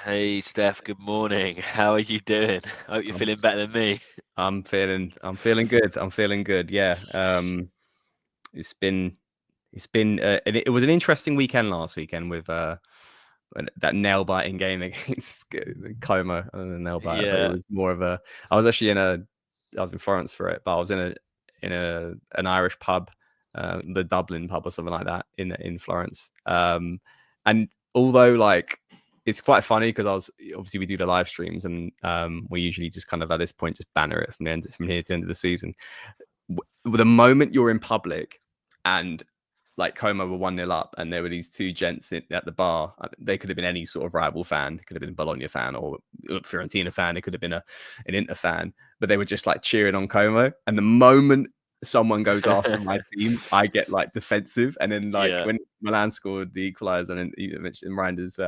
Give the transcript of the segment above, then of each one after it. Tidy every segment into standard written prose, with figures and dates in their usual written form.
Hey Steph, good morning. How are you doing? I hope you're I'm feeling better than me. I'm feeling good. I'm feeling good. Yeah. It's been it was an interesting weekend last weekend with that nail biting game against Como and the nail bite, but it Yeah, was more of a. I was actually I was in Florence for it, but I was in an Irish pub, the Dublin pub or something like that in Florence. And although like it's quite funny because I was obviously we do the live streams and we usually just kind of at this point just banner it from here to the end of the season. The moment you're in public and like Como were 1-0 up and there were these two gents at the bar. They could have been any sort of rival fan. It could have been a Bologna fan or Fiorentina fan. It could have been an Inter fan, but they were just like cheering on Como. And the moment someone goes after my team, I get like defensive. And then like yeah, when Milan scored the equaliser and you mentioned Miranda's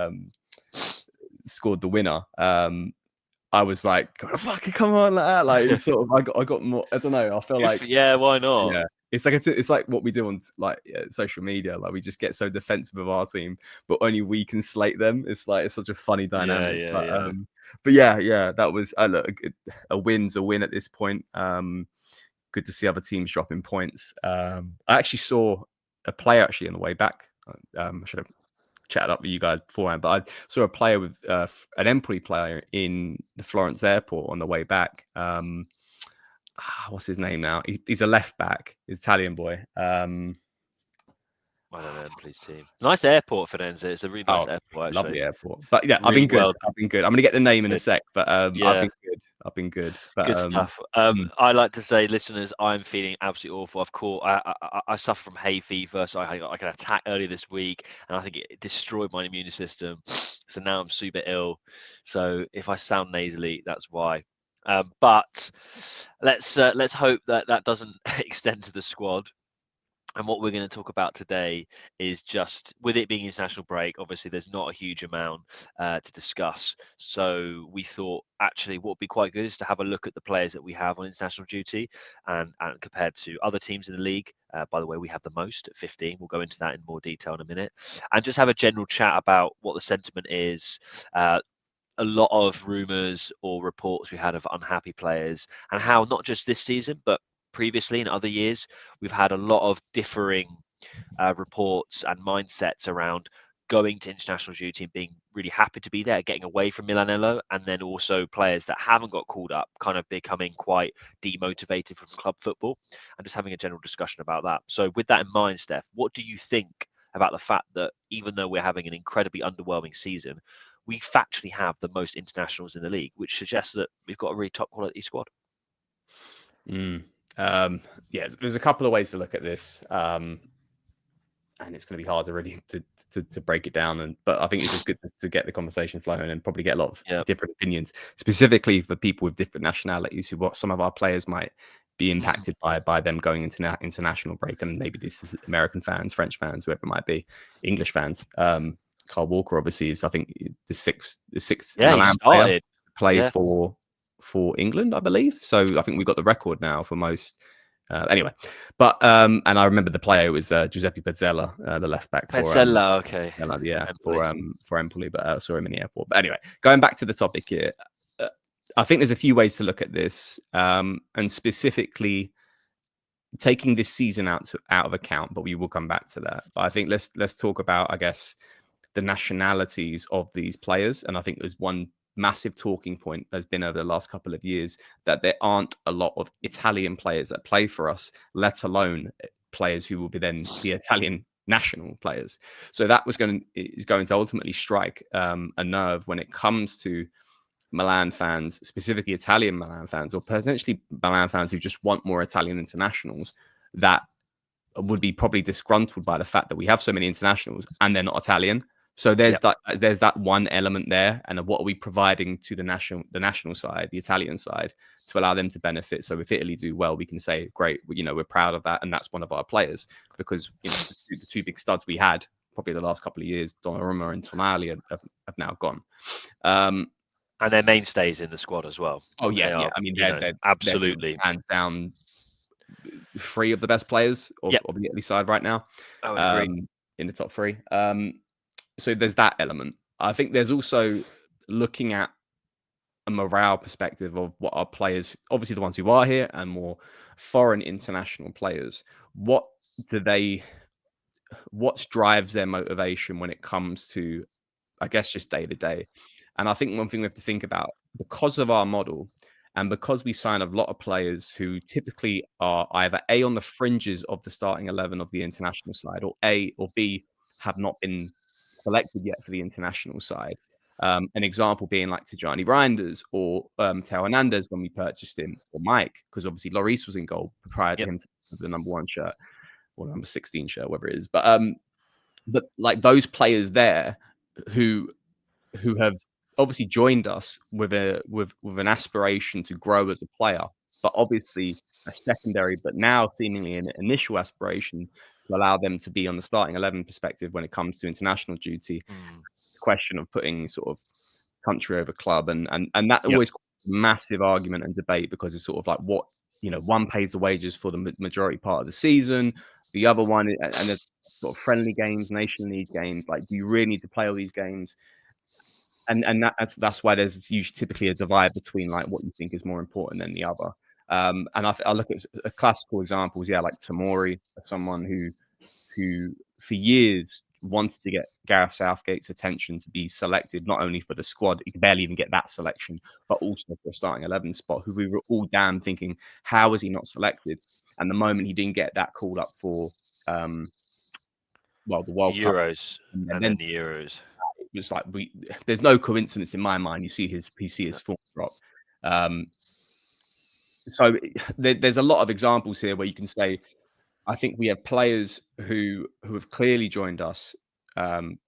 scored the winner, I was like, fucking come on, like that. Like it's sort of I got more. I don't know. I feel Good like for, yeah. Why not? yeah, it's like what we do on like social media. Like we just get so defensive of our team, but only we can slate them. It's like it's such a funny Yeah, dynamic. yeah, yeah. But yeah, that was look, a win's a win at this point. Good to see other teams dropping points. I actually saw a player actually on the way back. I should have chatted up with you guys beforehand, but I saw a player with an Empoli player in the Florence airport on the way back. What's his name now? He's a left back, Italian boy. I don't know, please team. Nice airport, Firenze. It's a really nice Oh, airport, actually. lovely airport. But yeah, I've Really been good. well I've been good. I'm gonna get the name in a good. sec, but I've Yeah, been good. I've been good. But good stuff. mm, I like to say, listeners, I'm feeling absolutely awful. I've caught. I suffer from hay fever, so I got like an attack earlier this week, and I think it destroyed my immune system. So now I'm super ill. So if I sound nasally, that's why. But let's hope that that doesn't extend to the squad. And what we're going to talk about today is just with it being international break, obviously there's not a huge amount to discuss. So we thought actually what would be quite good is to have a look at the players that we have on international duty and compared to other teams in the league. By the way, we have the most at 15. We'll go into that in more detail in a minute. And just have a general chat about what the sentiment is. A lot of rumours or reports we had of unhappy players and how not just this season, but previously in other years, we've had a lot of differing reports and mindsets around going to international duty and being really happy to be there, getting away from Milanello, and then also players that haven't got called up, kind of becoming quite demotivated from club football, and just having a general discussion about that. So, with that in mind, Steph, what do you think about the fact that even though we're having an incredibly underwhelming season, we factually have the most internationals in the league, which suggests that we've got a really top quality squad? mm, yeah, there's a couple of ways to look at this. And it's going to be hard to really to break it down. But I think it's just good to get the conversation flowing and probably get a lot of Yeah. different opinions, specifically for people with different nationalities who what some of our players might be impacted by them going into international break, and maybe this is American fans, French fans, whoever it might be, English fans. Carl Walker obviously is I think the sixth Yeah, he Milan player to started. play Yeah. for England, I believe. So I think we've got the record now for most. Anyway, but and I remember the player was Giuseppe Pezzella, the left back Petzella, okay. yeah Empoli. for Empoli, but I saw him in the airport. But anyway, going back to the topic here, uh, I think there's a few ways to look at this, and specifically taking this season out of account. But we will come back to that. But I think let's talk about I guess the nationalities of these players, and I think there's one massive talking point has been over the last couple of years that there aren't a lot of Italian players that play for us, let alone players who will be Italian national players. So that is going to ultimately strike a nerve when it comes to Milan fans, specifically Italian Milan fans, or potentially Milan fans who just want more Italian internationals that would be probably disgruntled by the fact that we have so many internationals and they're not Italian. So Yep. there's that one element there, and what are we providing to the national side, the Italian side, to allow them to benefit? So if Italy do well, we can say, great, we're proud of that, and that's one of our players because the two big studs we had probably the last couple of years, Donnarumma and Tonali, have now gone. And they're mainstays in the squad as well. Oh They yeah. are, I mean, they're absolutely. hands down three of the best players Yep, of the Italy side right now, I would agree. in the top three. So there's that element. I think there's also looking at a morale perspective of what our players, obviously the ones who are here and more foreign international players, what do they, what drives their motivation when it comes to, I guess, just day to day? And I think one thing we have to think about, because of our model and because we sign a lot of players who typically are either A, on the fringes of the starting 11 of the international side, or A or B, have not been selected yet for the international side. An example being like Tijani Reinders or Teo Hernandez when we purchased him, or Mike, because obviously Lloris was in goal prior to Yep. him to have the number 1 shirt or number 16 shirt, whatever it is. But like those players there who have obviously joined us with an aspiration to grow as a player, but obviously a secondary, but now seemingly an initial aspiration to allow them to be on the starting 11 perspective when it comes to international duty. Mm. The question of putting sort of country over club, and that Yep. always massive argument and debate, because it's sort of like, what, one pays the wages for the majority part of the season, the other one, and there's sort of friendly games, nation league games. Like, do you really need to play all these games? And that's why there's usually typically a divide between like what you think is more important than the other. And I look at classical examples, yeah, like Tamori, someone who for years wanted to get Gareth Southgate's attention to be selected, not only for the squad, he could barely even get that selection, but also for a starting 11 spot, who we were all damn thinking, how is he not selected? And the moment he didn't get that called up for, the World Cup, Euros, and and then then the Euros. it was like, there's no coincidence in my mind. You see his form drop. Um, so there's a lot of examples here where you can say, I think we have players who have clearly joined us,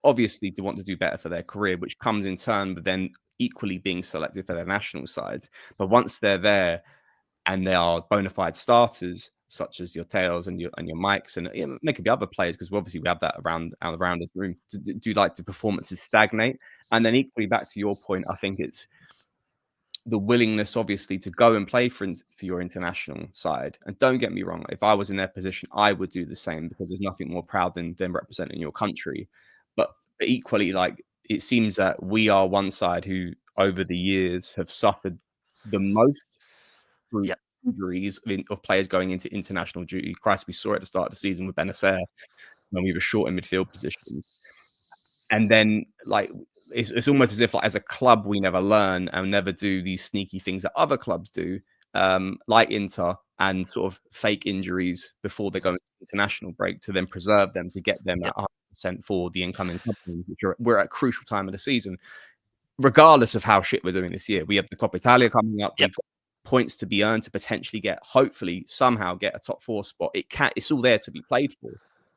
obviously to want to do better for their career, which comes in turn with then equally being selected for their national sides. But once they're there and they are bona fide starters, such as your Tails and your Mikes, and there could be other players, because obviously we have that around this room. Do like the performances stagnate? And then equally back to your point, I think it's the willingness, obviously, to go and play for your international side. And don't get me wrong, if I was in their position, I would do the same, because there's nothing more proud than representing your country. But equally, like, it seems that we are one side who, over the years, have suffered the most through Yep. injuries of players going into international duty. Christ, we saw it at the start of the season with Benacer when we were short in midfield positions. And then, like, it's almost as if, like, as a club, we never learn and never do these sneaky things that other clubs do, like Inter, and sort of fake injuries before they go into international break to then preserve them, to get them at Yep. 100% for the incoming companies, we're at a crucial time of the season. Regardless of how shit we're doing this year, we have the Coppa Italia coming up. Yep. We've got points to be earned to potentially hopefully somehow get a top 4 spot. It's all there to be played for,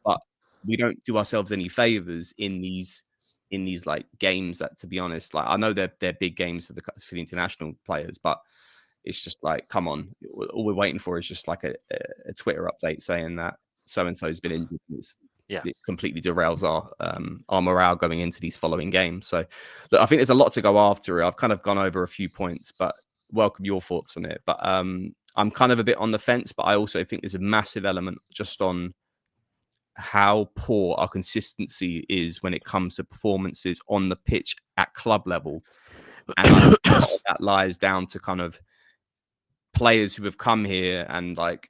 but we don't do ourselves any favors in these like games that, to be honest, like, I know they're big games for the international players, but it's just like, come on, all we're waiting for is just like a Twitter update saying that so and so's been injured. Yeah. It completely derails our morale going into these following games. So, look, I think there's a lot to go after. I've kind of gone over a few points, but welcome your thoughts on it. But I'm kind of a bit on the fence, but I also think there's a massive element just on how poor our consistency is when it comes to performances on the pitch at club level. And I think a lot of that lies down to kind of players who have come here and, like,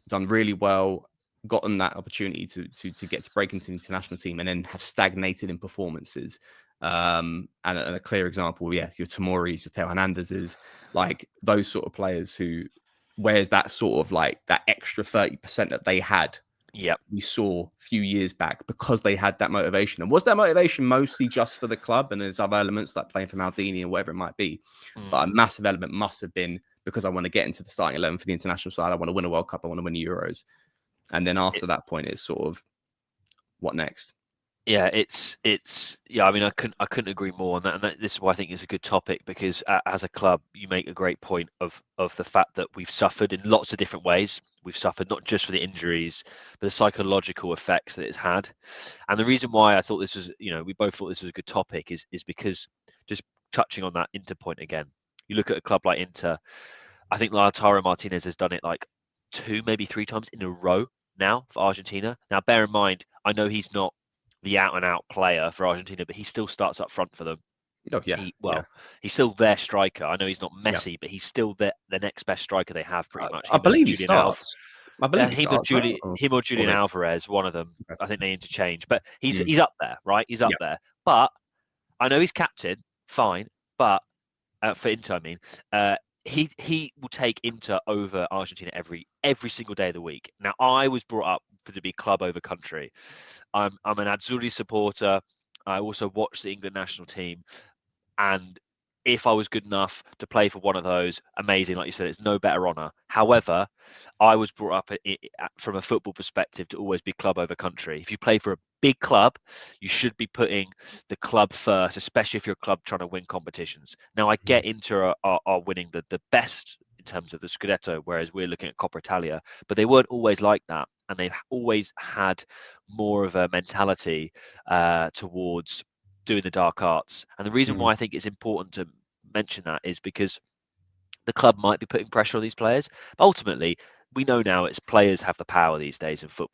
done really well, gotten that opportunity to get to break into the international team, and then have stagnated in performances. And a clear example, yeah, your Tamoris, your Teo Hernandez's, like those sort of players who, where's that sort of like that extra 30% that they had, Yep. we saw a few years back, because they had that motivation. And was that motivation mostly just for the club? And there's other elements like playing for Maldini or whatever it might be. Mm. But a massive element must have been because I want to get into the starting 11 for the international side. I want to win a World Cup. I want to win the Euros. And then after that point, it's sort of, what next? Yeah, it's yeah. I mean, I couldn't agree more on that, and this is why I think it's a good topic, because as a club, you make a great point of the fact that we've suffered in lots of different ways. We've suffered not just for the injuries, but the psychological effects that it's had. And the reason why I thought this was, we both thought this was a good topic is because, just touching on that Inter point again, you look at a club like Inter. I think Lautaro Martinez has done it like 2, maybe 3 times in a row now for Argentina. Now, bear in mind, I know he's not the out-and-out player for Argentina, but he still starts up front for them. Oh yeah, yeah. He's still their striker. I know he's not Yeah. Messi, but he's still the next best striker they have, pretty much. I Him and believe he Julian Alf. starts. I believe he starts, right? Him or Or Julian they, Alvarez, one of them. okay. I think they interchange, but he's Mm. up there, right? He's up Yeah. there. But I know he's captain, fine. But for Inter, I mean, he will take Inter over Argentina every single day of the week. Now, I was brought up to be club over country. I'm an Azzurri supporter. I also watch the England national team, and if I was good enough to play for one of those, amazing. Like you said, it's no better honour. However, I was brought up from a football perspective to always be club over country. If you play for a big club, you should be putting the club first, especially if you're a club trying to win competitions. Now, I get Inter are winning the best in terms of the Scudetto, whereas we're looking at Coppa Italia, but they weren't always like that. And they've always had more of a mentality towards doing the dark arts. And the reason why I think it's important to mention that is because the club might be putting pressure on these players. But ultimately, we know now it's players have the power these days in football.